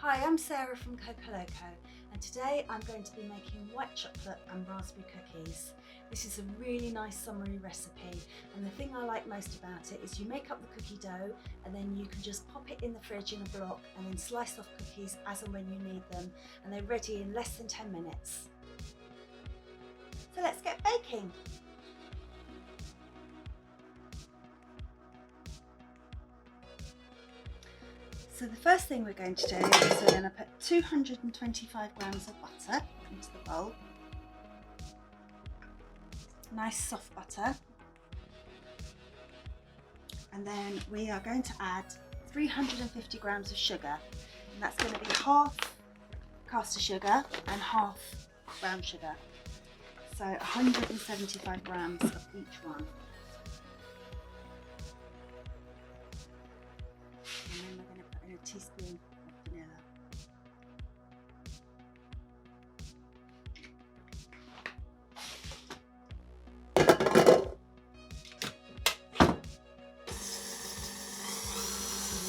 Hi, I'm Sarah from Loco, and today I'm going to be making white chocolate and raspberry cookies. This is a really nice summery recipe, and the thing I like most about it is you make up the cookie dough and then you can just pop it in the fridge in a block and then slice off cookies as and when you need them, and they're ready in less than 10 minutes. So let's get baking. So the first thing we're going to do is we're going to put 225 grams of butter into the bowl. Nice soft butter. And then we are going to add 350 grams of sugar. And that's going to be half caster sugar and half brown sugar. So 175 grams of each one. And then we're going to put in a teaspoon of vanilla. And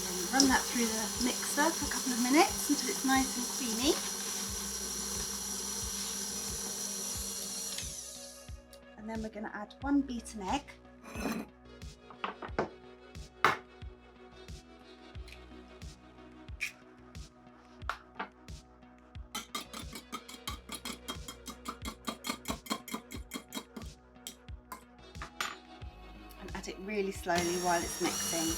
then run that through the mixer for a couple of minutes until it's nice and creamy. And then we're going to add one beaten egg. And add it really slowly while it's mixing.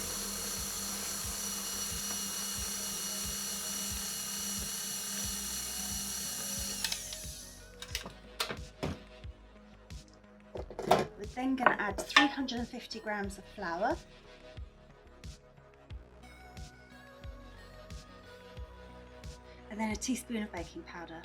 We're then going to add 350 grams of flour. And then a teaspoon of baking powder.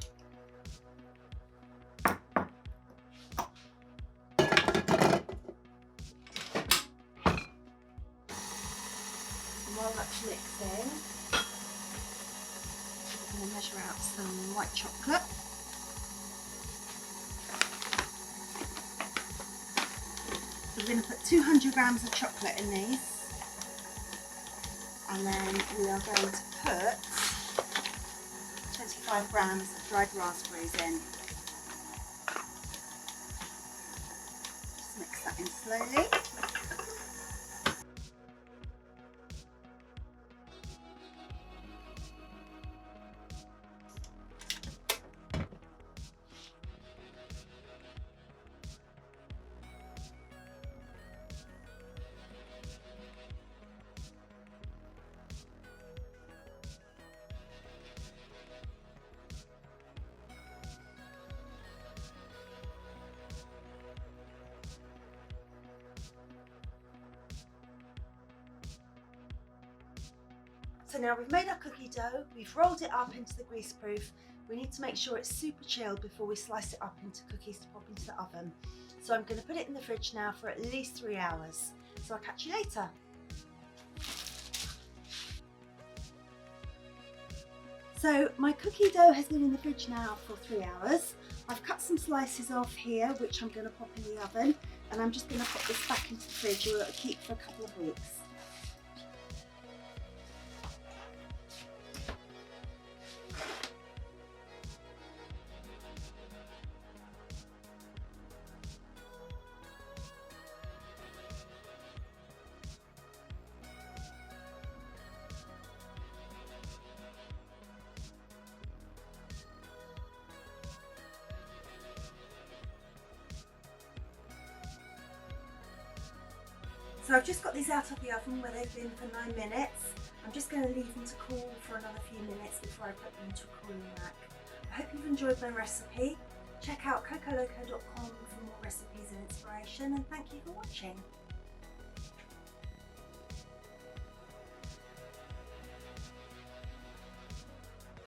While that's mixing, I'm going to measure out some white chocolate. So we're going to put 200 grams of chocolate in these, and then we are going to put 25 grams of dried raspberries in. Just mix that in slowly. So now we've made our cookie dough, we've rolled it up into the grease proof. We need to make sure it's super chilled before we slice it up into cookies to pop into the oven. So I'm going to put it in the fridge now for at least 3 hours. So I'll catch you later. So my cookie dough has been in the fridge now for 3 hours. I've cut some slices off here, which I'm going to pop in the oven, and I'm just going to pop this back into the fridge where it'll keep for a couple of weeks. So I've just got these out of the oven where they've been for 9 minutes. I'm just going to leave them to cool for another few minutes before I put them into a cooling rack. I hope you've enjoyed my recipe. Check out cocoloco.com for more recipes and inspiration, and thank you for watching.